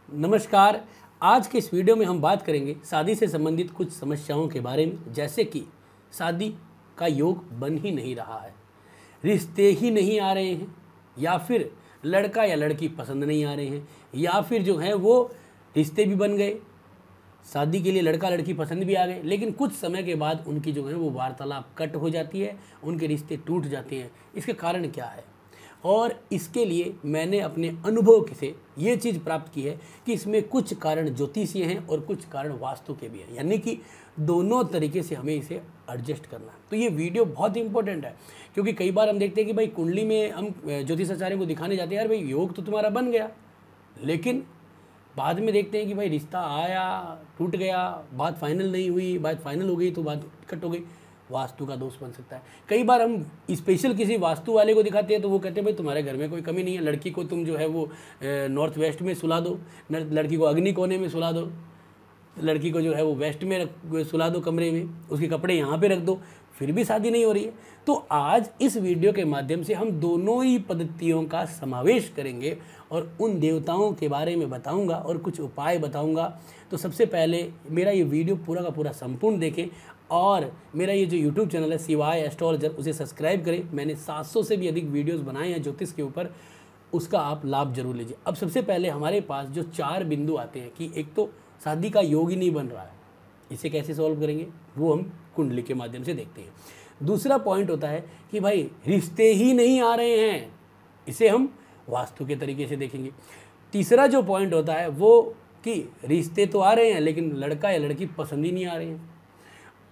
नमस्कार। आज के इस वीडियो में हम बात करेंगे शादी से संबंधित कुछ समस्याओं के बारे में, जैसे कि शादी का योग बन ही नहीं रहा है, रिश्ते ही नहीं आ रहे हैं, या फिर लड़का या लड़की पसंद नहीं आ रहे हैं, या फिर जो है वो रिश्ते भी बन गए, शादी के लिए लड़का लड़की पसंद भी आ गए, लेकिन कुछ समय के बाद उनकी जो है वो वार्तालाप कट हो जाती है, उनके रिश्ते टूट जाते हैं। इसके कारण क्या है? और इसके लिए मैंने अपने अनुभव से ये चीज़ प्राप्त की है कि इसमें कुछ कारण ज्योतिषीय हैं और कुछ कारण वास्तु के भी हैं, यानी कि दोनों तरीके से हमें इसे एडजस्ट करना है। तो ये वीडियो बहुत इंपॉर्टेंट है, क्योंकि कई बार हम देखते हैं कि भाई कुंडली में हम ज्योतिषाचार्य को दिखाने जाते हैं, यार भाई योग तो तुम्हारा बन गया, लेकिन बाद में देखते हैं कि भाई रिश्ता आया, टूट गया, बात फाइनल नहीं हुई, बात फाइनल हो गई तो बात कट हो गई। वास्तु का दोष बन सकता है। कई बार हम स्पेशल किसी वास्तु वाले को दिखाते हैं तो वो कहते हैं भाई तुम्हारे घर में कोई कमी नहीं है, लड़की को तुम जो है वो नॉर्थ वेस्ट में सुला दो, लड़की को अग्नि कोने में सुला दो, लड़की को जो है वो वेस्ट में सुला दो कमरे में, उसके कपड़े यहाँ पे रख दो, फिर भी शादी नहीं हो रही है। तो आज इस वीडियो के माध्यम से हम दोनों ही पद्धतियों का समावेश करेंगे और उन देवताओं के बारे में बताऊंगा और कुछ उपाय बताऊंगा। तो सबसे पहले मेरा ये वीडियो पूरा का पूरा संपूर्ण देखें और मेरा ये जो YouTube चैनल है शिवाय एस्ट्रोलॉजर, उसे सब्सक्राइब करें। मैंने 700 से भी अधिक वीडियोस बनाए हैं ज्योतिष के ऊपर, उसका आप लाभ जरूर लीजिए। अब सबसे पहले हमारे पास जो 4 बिंदु आते हैं कि एक तो शादी का योग ही नहीं बन रहा है, इसे कैसे सॉल्व करेंगे वो हम कुंडली के माध्यम से देखते हैं। दूसरा पॉइंट होता है कि भाई रिश्ते ही नहीं आ रहे हैं, इसे हम वास्तु के तरीके से देखेंगे। तीसरा जो पॉइंट होता है वो कि रिश्ते तो आ रहे हैं लेकिन लड़का या लड़की पसंद ही नहीं आ रहे हैं।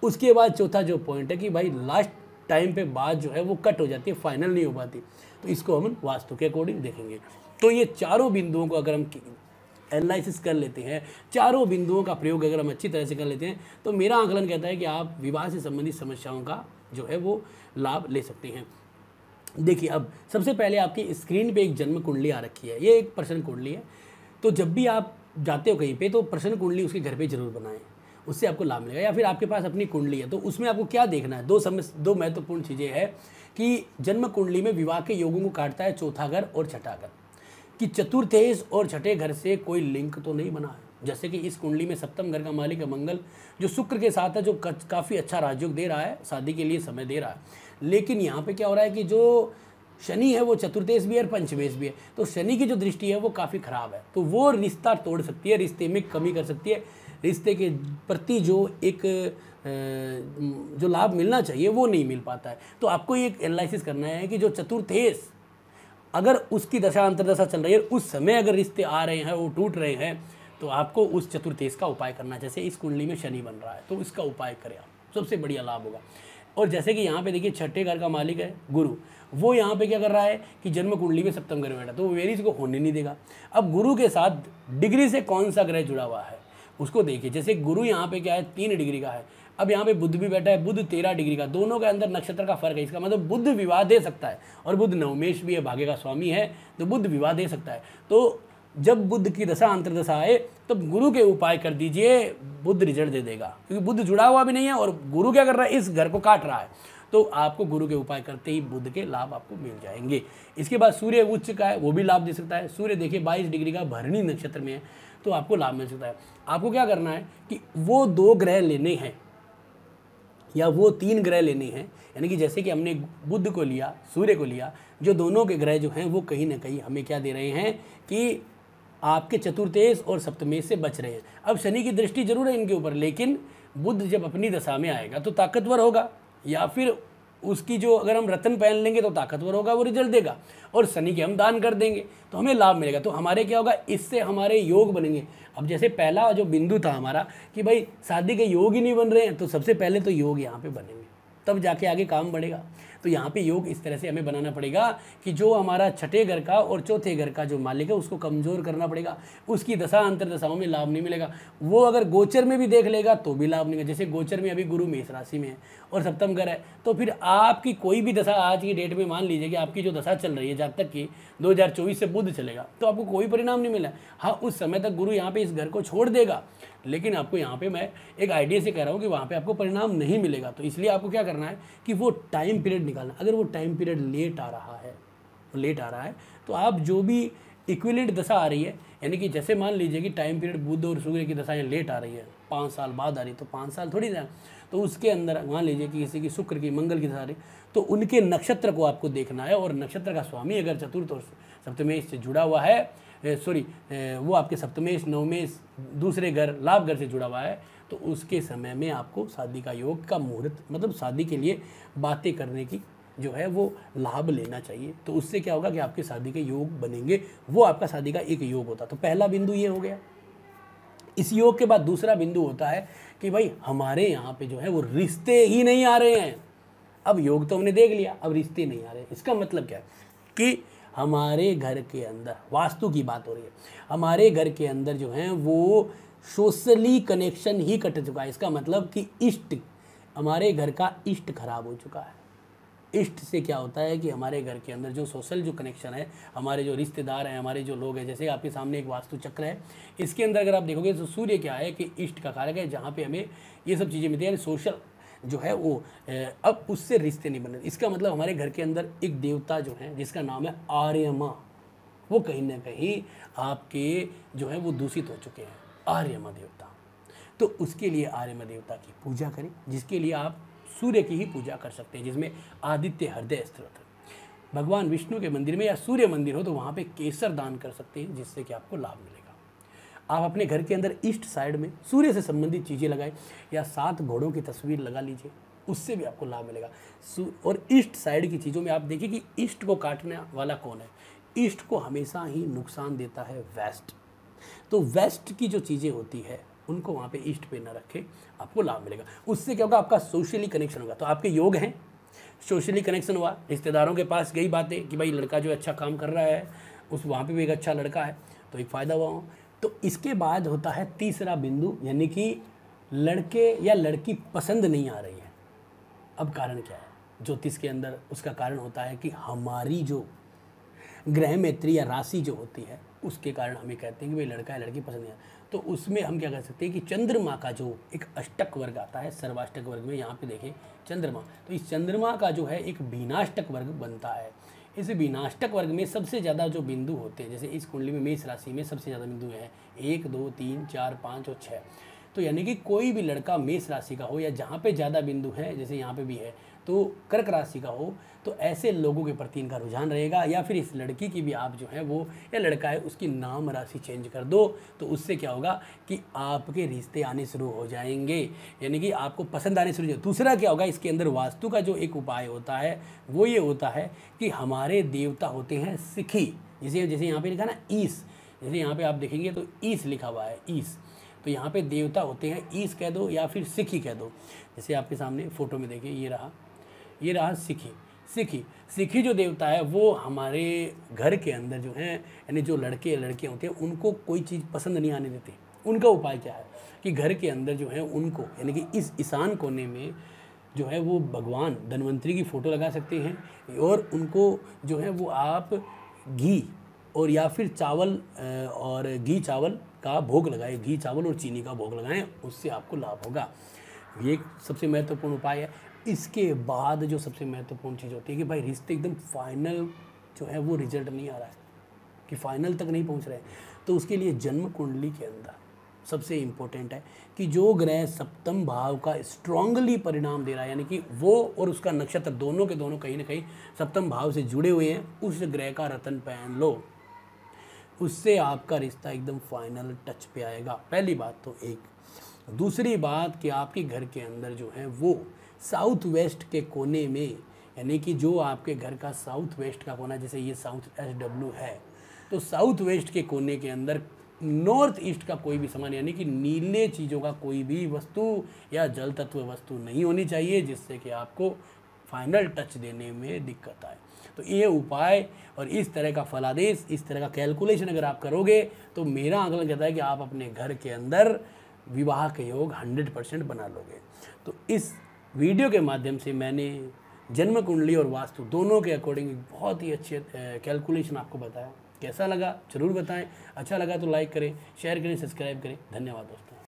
उसके बाद चौथा जो पॉइंट है कि भाई लास्ट टाइम पे बात जो है वो कट हो जाती है, फाइनल नहीं हो पाती, तो इसको हम वास्तु के अकॉर्डिंग देखेंगे। तो ये चारों बिंदुओं को अगर हम एनालिसिस कर लेते हैं, चारों बिंदुओं का प्रयोग अगर हम अच्छी तरह से कर लेते हैं, तो मेरा आकलन कहता है कि आप विवाह से संबंधित समस्याओं का जो है वो लाभ ले सकते हैं। देखिए, अब सबसे पहले आपकी स्क्रीन पे एक जन्म कुंडली आ रखी है, ये एक प्रश्न कुंडली है। तो जब भी आप जाते हो कहीं पे तो प्रश्न कुंडली उसके घर पे जरूर बनाएं, उससे आपको लाभ मिलेगा। या फिर आपके पास अपनी कुंडली है तो उसमें आपको क्या देखना है, दो महत्वपूर्ण चीज़ें हैं कि जन्म कुंडली में विवाह के योगों को काटता है चौथा घर और छठा घर, कि चतुर्थेश और छठे घर से कोई लिंक तो नहीं बना है। जैसे कि इस कुंडली में सप्तम घर का मालिक है मंगल, जो शुक्र के साथ है, जो काफ़ी अच्छा राजयोग दे रहा है, शादी के लिए समय दे रहा है। लेकिन यहाँ पे क्या हो रहा है कि जो शनि है वो चतुर्थेश भी है और पंचमेश भी है, तो शनि की जो दृष्टि है वो काफ़ी खराब है, तो वो रिश्ता तोड़ सकती है, रिश्ते में कमी कर सकती है, रिश्ते के प्रति जो एक जो लाभ मिलना चाहिए वो नहीं मिल पाता है। तो आपको एक एनालिसिस करना है कि जो चतुर्थेश अगर उसकी दशा अंतरदशा चल रही है, उस समय अगर रिश्ते आ रहे हैं, वो टूट रहे हैं, तो आपको उस चतुर्थेश का उपाय करना है। जैसे इस कुंडली में शनि बन रहा है तो इसका उपाय करें आप, सबसे बढ़िया लाभ होगा। और जैसे कि यहाँ पे देखिए छठे घर का मालिक है गुरु, वो यहाँ पे क्या कर रहा है कि जन्म कुंडली में सप्तम घर में बैठा, तो वो वेरिस को होने नहीं देगा। अब गुरु के साथ डिग्री से कौन सा ग्रह जुड़ा हुआ है उसको देखिए। जैसे गुरु यहाँ पे क्या है 3 डिग्री का है, अब यहाँ पे बुध भी बैठा है, बुध 13 डिग्री का, दोनों के अंदर नक्षत्र का फर्क है। इसका मतलब बुध विवाह दे सकता है, और बुध नवमेश भी है, भाग्य का स्वामी है, तो बुध विवाह दे सकता है। तो जब बुध की दशा अंतरदशा आए तब गुरु के उपाय कर दीजिए, बुध रिजल्ट दे देगा, क्योंकि बुध जुड़ा हुआ भी नहीं है और गुरु क्या कर रहा है, इस घर को काट रहा है, तो आपको गुरु के उपाय करते ही बुध के लाभ आपको मिल जाएंगे। इसके बाद सूर्य उच्च का है, वो भी लाभ दे सकता है। सूर्य देखिए 22 डिग्री का भरणी नक्षत्र में है, तो आपको लाभ मिल सकता है। आपको क्या करना है कि वो 2 ग्रह लेने हैं या वो 3 ग्रह लेने हैं, यानी कि जैसे कि हमने बुध को लिया, सूर्य को लिया, जो दोनों के ग्रह जो हैं वो कहीं ना कहीं हमें क्या दे रहे हैं कि आपके चतुर्थेश और सप्तमेश से बच रहे हैं। अब शनि की दृष्टि जरूर है इनके ऊपर, लेकिन बुध जब अपनी दशा में आएगा तो ताकतवर होगा, या फिर उसकी जो अगर हम रत्न पहन लेंगे तो ताकतवर होगा, वो रिजल्ट देगा, और शनि के हम दान कर देंगे तो हमें लाभ मिलेगा। तो हमारे क्या होगा, इससे हमारे योग बनेंगे। अब जैसे पहला जो बिंदु था हमारा कि भाई शादी के योग ही नहीं बन रहे हैं, तो सबसे पहले तो योग यहाँ पे बनेंगे, तब जाके आगे काम बढ़ेगा। तो यहाँ पे योग इस तरह से हमें बनाना पड़ेगा कि जो हमारा छठे घर का और चौथे घर का जो मालिक है उसको कमज़ोर करना पड़ेगा, उसकी दशा अंतरदशाओं में लाभ नहीं मिलेगा। वो अगर गोचर में भी देख लेगा तो भी लाभ नहीं मिलेगा। जैसे गोचर में अभी गुरु मेष राशि में है और सप्तम घर है, तो फिर आपकी कोई भी दशा आज की डेट में मान लीजिए कि आपकी जो दशा चल रही है जब तक कि 2024 से बुध चलेगा, तो आपको कोई परिणाम नहीं मिला। हाँ, उस समय तक गुरु यहाँ पे इस घर को छोड़ देगा, लेकिन आपको यहाँ पे मैं एक आइडिया से कह रहा हूँ कि वहाँ पे आपको परिणाम नहीं मिलेगा। तो इसलिए आपको क्या करना है कि वो टाइम पीरियड निकालना। अगर वो टाइम पीरियड लेट आ रहा है तो आप जो भी इक्विलेंट दशा आ रही है, यानी कि जैसे मान लीजिए कि टाइम पीरियड बुध और सूर्य की दशाएं लेट आ रही है, 5 साल बाद आ रही है, तो 5 साल थोड़ी ना, तो उसके अंदर मान लीजिए कि किसी की शुक्र की, मंगल की दशा आ रही, तो उनके नक्षत्र को आपको देखना है, और नक्षत्र का स्वामी अगर चतुर्थ और सप्तमेश से जुड़ा हुआ है, वो आपके सप्तमेश, नवमेश, दूसरे घर, लाभ घर से जुड़ा हुआ है, तो उसके समय में आपको शादी का योग का मुहूर्त, मतलब शादी के लिए बातें करने की जो है वो लाभ लेना चाहिए। तो उससे क्या होगा कि आपके शादी के योग बनेंगे, वो आपका शादी का एक योग होता। तो पहला बिंदु ये हो गया। इस योग के बाद दूसरा बिंदु होता है कि भाई हमारे यहाँ पे जो है वो रिश्ते ही नहीं आ रहे हैं। अब योग तो हमने देख लिया, अब रिश्ते नहीं आ रहे। इसका मतलब क्या है कि हमारे घर के अंदर, वास्तु की बात हो रही है, हमारे घर के अंदर जो है वो सोशली कनेक्शन ही कट चुका है। इसका मतलब कि इष्ट, हमारे घर का इष्ट खराब हो चुका है। इष्ट से क्या होता है कि हमारे घर के अंदर जो सोशल जो कनेक्शन है, हमारे जो रिश्तेदार हैं, हमारे जो लोग हैं, जैसे आपके सामने एक वास्तु चक्र है, इसके अंदर अगर आप देखोगे तो सूर्य क्या है कि इष्ट का कारक है, जहाँ पे हमें ये सब चीज़ें मिलती हैं, सोशल जो है वो, अब उससे रिश्ते नहीं बने। इसका मतलब हमारे घर के अंदर एक देवता जो है जिसका नाम है आर्यमा, वो कहीं ना कहीं आपके जो है वो दूषित हो चुके हैं, आर्यमा देवता। तो उसके लिए आर्यमा देवता की पूजा करें, जिसके लिए आप सूर्य की ही पूजा कर सकते हैं, जिसमें आदित्य हृदय स्तोत्र, भगवान विष्णु के मंदिर में या सूर्य मंदिर हो तो वहाँ पे केसर दान कर सकते हैं, जिससे कि आपको लाभ मिलेगा। आप अपने घर के अंदर ईस्ट साइड में सूर्य से संबंधित चीज़ें लगाएं, या 7 घोड़ों की तस्वीर लगा लीजिए, उससे भी आपको लाभ मिलेगा। और ईस्ट साइड की चीज़ों में आप देखिए कि ईस्ट को काटने वाला कौन है। ईस्ट को हमेशा ही नुकसान देता है वेस्ट। तो वेस्ट की जो चीज़ें होती है उनको वहाँ पे ईस्ट पे न रखें, आपको लाभ मिलेगा। उससे क्या होगा, आपका सोशली कनेक्शन होगा। तो आपके योग हैं, सोशली कनेक्शन हुआ, रिश्तेदारों के पास गई बातें कि भाई लड़का जो अच्छा काम कर रहा है, उस वहाँ पे भी एक अच्छा लड़का है, तो एक फ़ायदा हुआ। तो इसके बाद होता है तीसरा बिंदु, यानी कि लड़के या लड़की पसंद नहीं आ रही है। अब कारण क्या है ज्योतिष के अंदर? उसका कारण होता है कि हमारी जो ग्रह मैत्री या राशि जो होती है उसके कारण हमें कहते हैं कि भाई लड़का या लड़की पसंद नहीं है। तो उसमें हम क्या कर सकते हैं कि चंद्रमा का जो एक अष्टक वर्ग आता है, सर्वाष्टक वर्ग में यहाँ पे देखें चंद्रमा, तो इस चंद्रमा का जो है एक बीनाष्टक वर्ग बनता है। इस बीनाष्टक वर्ग में सबसे ज़्यादा जो बिंदु होते हैं, जैसे इस कुंडली में मेष राशि में सबसे ज़्यादा बिंदु हैं 1, 2, 3, 4, 5 और 6। तो यानी कि कोई भी लड़का मेष राशि का हो, या जहाँ पे ज़्यादा बिंदु है जैसे यहाँ पे भी है, तो कर्क राशि का हो, तो ऐसे लोगों के प्रति इनका रुझान रहेगा। या फिर इस लड़की की भी आप जो है वो, या लड़का है उसकी नाम राशि चेंज कर दो, तो उससे क्या होगा कि आपके रिश्ते आने शुरू हो जाएंगे, यानी कि आपको पसंद आने शुरू हो जाए। दूसरा क्या होगा, इसके अंदर वास्तु का जो एक उपाय होता है वो ये होता है कि हमारे देवता होते हैं सिखी, जैसे यहाँ पे लिखा ना ईस, जैसे यहाँ पे आप देखेंगे तो ईस लिखा हुआ है, ईस, तो यहाँ पे देवता होते हैं, ईस कह दो या फिर सिखी कह दो। जैसे आपके सामने फोटो में देखिए, ये रहा सिखी जो देवता है वो हमारे घर के अंदर जो है, यानी जो लड़के लड़कियाँ होते हैं उनको कोई चीज़ पसंद नहीं आने देते। उनका उपाय क्या है कि घर के अंदर जो है उनको, यानी कि इस ईशान कोने में जो है वो भगवान धन्वंतरी की फ़ोटो लगा सकते हैं, और उनको जो है वो आप घी और या फिर चावल और घी चावल का भोग लगाएं, घी चावल और चीनी का भोग लगाएं, उससे आपको लाभ होगा। ये सबसे महत्वपूर्ण उपाय है। इसके बाद जो सबसे महत्वपूर्ण चीज़ होती है कि भाई रिश्ते एकदम फाइनल जो है वो रिजल्ट नहीं आ रहा है, कि फाइनल तक नहीं पहुंच रहे, तो उसके लिए जन्म कुंडली के अंदर सबसे इम्पोर्टेंट है कि जो ग्रह सप्तम भाव का स्ट्रांगली परिणाम दे रहा है, यानी कि वो और उसका नक्षत्र दोनों के दोनों कहीं ना कहीं सप्तम भाव से जुड़े हुए हैं, उस ग्रह का रतन पहन लो, उससे आपका रिश्ता एकदम फाइनल टच पे आएगा। पहली बात तो एक। दूसरी बात कि आपके घर के अंदर जो है वो साउथ वेस्ट के कोने में, यानी कि जो आपके घर का साउथ वेस्ट का कोना, जैसे ये साउथ SW है, तो साउथ वेस्ट के कोने के अंदर नॉर्थ ईस्ट का कोई भी सामान, यानी कि नीले चीज़ों का कोई भी वस्तु या जल तत्व वस्तु नहीं होनी चाहिए, जिससे कि आपको फाइनल टच देने में दिक्कत आए। तो ये उपाय और इस तरह का फलादेश, इस तरह का कैलकुलेशन अगर आप करोगे तो मेरा आकलन कहता है कि आप अपने घर के अंदर विवाह के योग 100% बना लोगे। तो इस वीडियो के माध्यम से मैंने जन्म कुंडली और वास्तु दोनों के अकॉर्डिंग बहुत ही अच्छे कैलकुलेशन आपको बताया। कैसा लगा ज़रूर बताएं, अच्छा लगा तो लाइक करें, शेयर करें, सब्सक्राइब करें। धन्यवाद दोस्तों।